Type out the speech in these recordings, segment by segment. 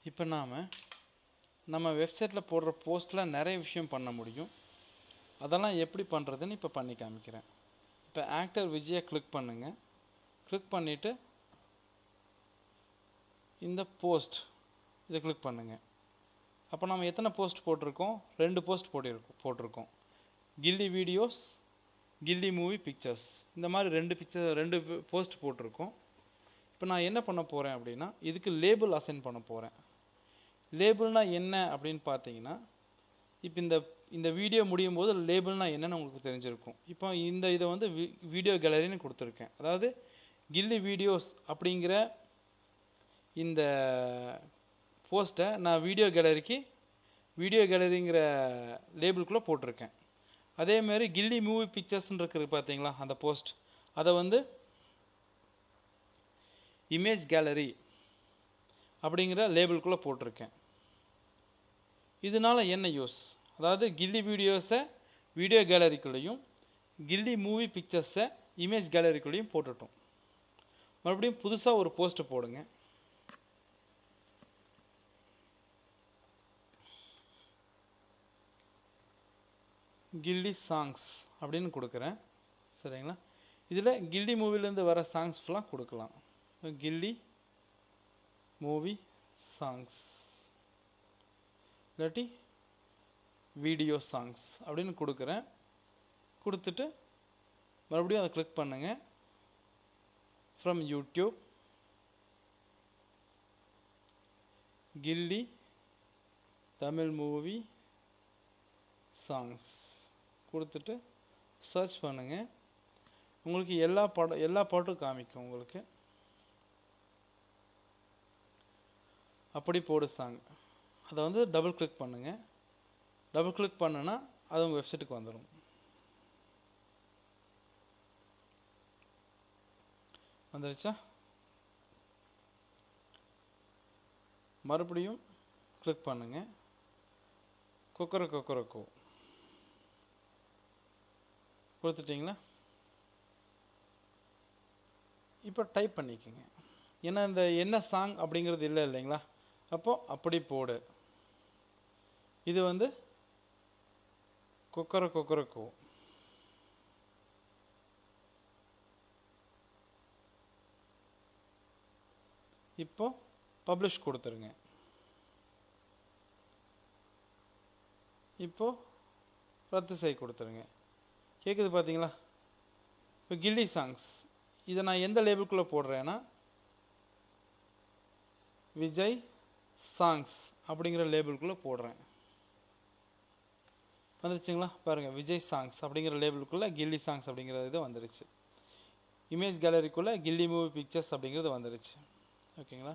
இப்போ நம்ம வெப்சைட்டில் போடுற போஸ்ட்டில் நிறைய விஷயம் பண்ண முடியும். அதெல்லாம் எப்படி பண்ணுறதுன்னு இப்போ பண்ணி காமிக்கிறேன். இப்போ ஆக்டர் விஜயை கிளிக் பண்ணுங்கள். கிளிக் பண்ணிவிட்டு இந்த போஸ்ட் இதை கிளிக் பண்ணுங்கள். அப்போ நம்ம எத்தனை போஸ்ட் போட்டிருக்கோம்? 2 போஸ்ட் போட்டிருக்கோம். கில்லி வீடியோஸ், கில்லி மூவி பிக்சர்ஸ், இந்த மாதிரி 2 போஸ்ட் போட்டிருக்கோம். இப்போ நான் என்ன பண்ண போகிறேன் அப்படின்னா, இதுக்கு லேபிள் அசைன் பண்ண போகிறேன். லேபிள்னா என்ன அப்படின்னு பார்த்தீங்கன்னா, இப்போ இந்த வீடியோ முடியும் போது லேபிள்னா என்னன்னு உங்களுக்கு தெரிஞ்சிருக்கும். இப்போ இதை வந்து வீடியோ கேலரின்னு கொடுத்துருக்கேன். அதாவது கில்லி வீடியோஸ் அப்படிங்கிற இந்த போஸ்ட்டை நான் வீடியோ கேலரிங்கிற லேபிள்குள்ளே போட்டிருக்கேன். அதேமாதிரி கில்லி மூவி பிக்சர்ஸ்ன்னு இருக்குது பார்த்தீங்களா, அந்த போஸ்ட், அதை வந்து இமேஜ் கேலரி அப்படிங்கிற லேபிள்குள்ளே போட்டிருக்கேன். இதனால என்ன யூஸ்? அதாவது கில்லி வீடியோஸை வீடியோ கேலரிக்குள்ளேயும் கில்லி மூவி பிக்சர்ஸை இமேஜ் கேலரிக்குள்ளேயும் போட்டுட்டோம். மறுபடியும் புதுசாக ஒரு போஸ்ட் போடுங்க. கில்லி சாங்ஸ் அப்படின்னு கொடுக்குறேன். சரிங்களா? இதில் கில்லி மூவிலேருந்து வர சாங்ஸ் ஃபுல்லாக கொடுக்கலாம். கில்லி மூவி சாங்ஸ் இல்லாட்டி வீடியோ சாங்ஸ் அப்படின்னு கொடுக்குறேன். கொடுத்துட்டு மறுபடியும் அதை கிளிக் பண்ணுங்க. From YouTube Gilli Tamil movie songs கொடுத்துட்டு சர்ச் பண்ணுங்க. உங்களுக்கு எல்லா பாட்டும் காமிக்கும். உங்களுக்கு அப்படி போடு சாங், அதை வந்து டபுள் கிளிக் பண்ணுங்க. டபுள் கிளிக் பண்ணுனா அது உங்கள் வெப்சைட்டுக்கு வந்துடும். வந்துருச்சா? மறுபடியும் கிளிக் பண்ணுங்க. கொக்கரக்கோ கொடுத்துட்டிங்களா? இப்போ டைப் பண்ணிக்கோங்க. ஏன்னா இந்த என்ன சாங் அப்படிங்கிறது இல்லைங்களா? அப்படி போடு. இது வந்து கொக்கரக்கோ. இப்போ பப்ளிஷ் கொடுத்துருங்க. இப்போ ரத்து செய்ய கொடுத்துருங்க. கேட்குது பார்த்தீங்களா? இப்போ கில்லி சாங்ஸ் இதை நான் எந்த லேபிள்குள்ளே போடுறேன்னா, விஜய் சாங்ஸ் அப்படிங்கிற லேபிள்குள்ளே போடுறேன். வந்துருச்சுங்களா? பாருங்கள், விஜய் சாங்ஸ் அப்படிங்கிற லேபிளுக்குள்ளே கில்லி சாங்ஸ் அப்படிங்கிறது இது வந்துருச்சு. இமேஜ் கேலரிக்குள்ளே கில்லி மூவி பிக்சர்ஸ் அப்படிங்கிறது வந்துருச்சு. ஓகேங்களா?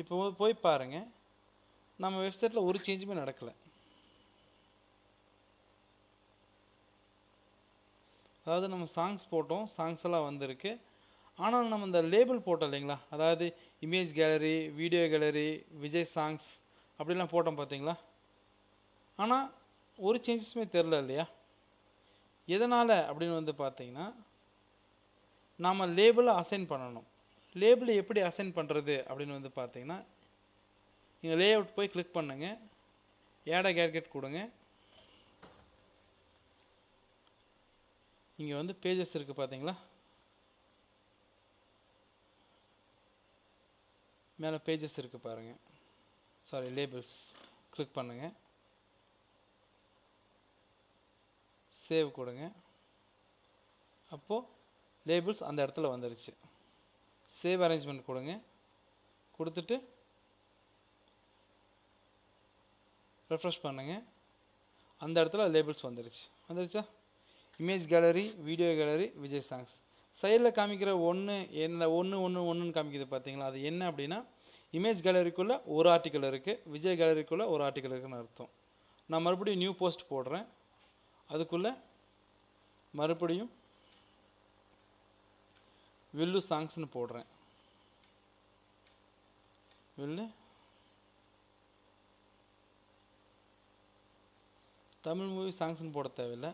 இப்போ போய் பாருங்கள், நம்ம வெப்சைட்டில் ஒரு சேஞ்சுமே நடக்கலை. அதாவது நம்ம சாங்ஸ் போட்டோம், சாங்ஸ் எல்லாம் வந்திருக்கு. ஆனால் நம்ம இந்த லேபிள் போட்டோம் இல்லைங்களா, அதாவது image gallery, video gallery, Vijay songs அப்படிலாம் போட்டோம் பார்த்தீங்களா? ஆனால் ஒரு சேஞ்சஸுமே தெரில இல்லையா? எதனால் அப்படின்னு வந்து பார்த்தீங்கன்னா, நாம் லேபிளை அசைன் பண்ணணும். லேபிளை எப்படி அசைன் பண்ணுறது அப்படின்னு வந்து பார்த்தீங்கன்னா, நீங்கள் லேஅவுட் போய் கிளிக் பண்ணுங்கள். ஆட் அ கேட்ஜெட் கொடுங்க. இங்கே வந்து பேஜஸ் இருக்குது பார்த்தீங்களா? மேலே பேஜஸ் இருக்குது பாருங்கள். சாரி, லேபிள்ஸ் கிளிக் பண்ணுங்கள். சேவ் கொடுங்க. அப்போது லேபிள்ஸ் அந்த இடத்துல வந்துருச்சு. சேவ் அரேஞ்ச்மெண்ட் கொடுங்க. கொடுத்துட்டு ரெஃப்ரெஷ் பண்ணுங்கள். அந்த இடத்துல லேபிள்ஸ் வந்துருச்சா? Image gallery, video gallery, Vijay songs. சைடில் காமிக்கிற ஒன்றுன்னு காமிக்குது பார்த்தீங்களா? அது என்ன அப்படின்னா, இமேஜ் கேலரிக்குள்ளே ஒரு ஆர்டிக்கல் இருக்குது, விஜய் கேலரிக்குள்ளே ஒரு ஆர்டிக்கல் இருக்குதுன்னு அர்த்தம். நான் மறுபடியும் நியூ போஸ்ட் போடுறேன். அதுக்குள்ளே மறுபடியும் வில்லு சாங்ஸ்னு போடுறேன். வில்லு தமிழ் மூவி சாங்ஸ்னு போட தேவையில்லை.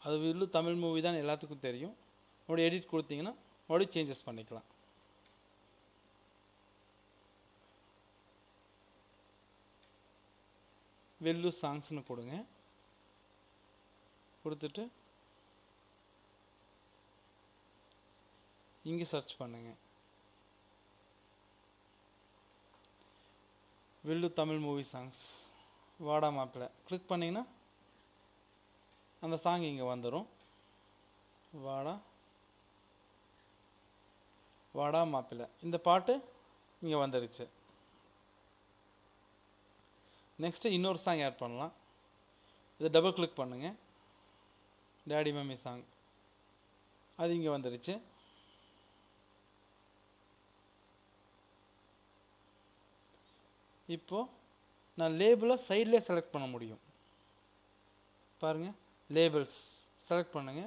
அது வில்லு தமிழ் மூவி தான் எல்லாத்துக்கும் தெரியும். உங்களோட எடிட் கொடுத்தீங்கன்னா மறுபடியும் சேஞ்சஸ் பண்ணிக்கலாம். வெல்லு சாங்ஸ்னு கொடுங்க. கொடுத்துட்டு இங்கே சர்ச் பண்ணுங்க. வெல்லு தமிழ் மூவி சாங்ஸ் வாடா மாப்பிள்ளை கிளிக் பண்ணிங்கன்னா அந்த சாங் இங்கே வந்துடும். வாடா வாடா மாப்பிள்ளை இந்த பாட்டு இங்கே வந்துருச்சு. நெக்ஸ்ட்டு இன்னொரு சாங் ஆட் பண்ணலாம். இதை டபுள் கிளிக் பண்ணுங்க. டேடி மம்மி சாங் அது இங்கே வந்துருச்சு. இப்போ நான் லேபிளை சைட்லேயே செலக்ட் பண்ண முடியும். பாருங்கள், லேபிள்ஸ் செலக்ட் பண்ணுங்க.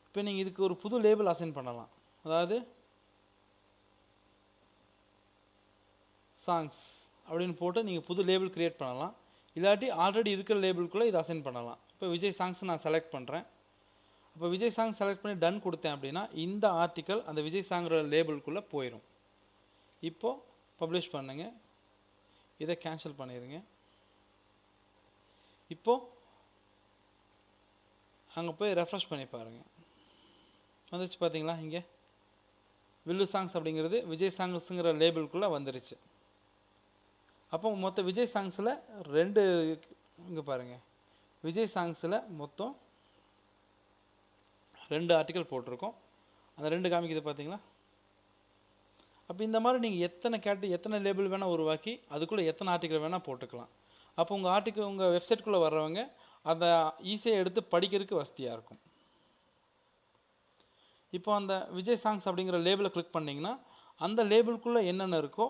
இப்போ நீங்கள் இதுக்கு ஒரு புது லேபிள் அசைன் பண்ணலாம். அதாவது சாங்ஸ் அப்படின்னு போட்டு நீங்கள் புது லேபிள் கிரியேட் பண்ணலாம். இல்லாட்டி ஆல்ரெடி இருக்கிற லேபிளுக்குள்ளே இதை அசைன் பண்ணலாம். இப்போ விஜய் சாங்ஸ் நான் செலக்ட் பண்ணுறேன். அப்போ விஜய் சாங் செலக்ட் பண்ணி டன் கொடுத்தேன் அப்படின்னா இந்த ஆர்டிக்கல் அந்த விஜய் சாங்கிற லேபிளுக்குள்ளே போயிடும். இப்போது பப்ளிஷ் பண்ணுங்க. இதை கேன்சல் பண்ணிடுங்க. இப்போது அங்கே போய் ரெஃப்ரெஷ் பண்ணி பாருங்கள். வந்துருச்சு பார்த்தீங்களா? இங்கே வில்லு சாங்ஸ் அப்படிங்கிறது விஜய் சாங்ஸுங்கிற லேபிளுக்குள்ளே வந்துருச்சு. அப்போ மொத்தம் விஜய் சாங்ஸில் ரெண்டு இங்கே பாருங்கள், விஜய் சாங்ஸில் மொத்தம் 2 ஆர்டிக்கல் போட்டிருக்கோம். அந்த 2 காமிக்குது பார்த்தீங்களா? அப்போ இந்த மாதிரி நீங்கள் எத்தனை லேபிள் வேணால் உருவாக்கி அதுக்குள்ளே எத்தனை ஆர்டிக்கல் வேணால் போட்டுக்கலாம். அப்போ உங்கள் ஆர்டிக்கல் உங்கள் வெப்சைட்குள்ளே வர்றவங்க அதை ஈஸியாக எடுத்து படிக்கிறதுக்கு வசதியாக இருக்கும். இப்போ அந்த விஜய் சாங்ஸ் அப்படிங்கிற லேபிளை கிளிக் பண்ணிங்கன்னா அந்த லேபிளுக்குள்ளே என்னென்ன இருக்கோ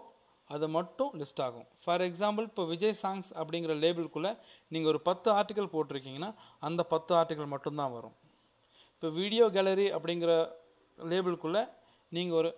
அது மட்டும் லிஸ்ட் ஆகும். ஃபார் எக்ஸாம்பிள், இப்போ விஜய் சாங்ஸ் அப்படிங்கிற லேபிளுக்குள்ளே நீங்கள் ஒரு 10 ஆர்டிக்கல் போட்டிருக்கீங்கன்னா அந்த 10 ஆர்டிக்கல் மட்டும்தான் வரும். இப்போ வீடியோ கேலரி அப்படிங்கிற லேபிளுக்குள்ளே நீங்கள் ஒரு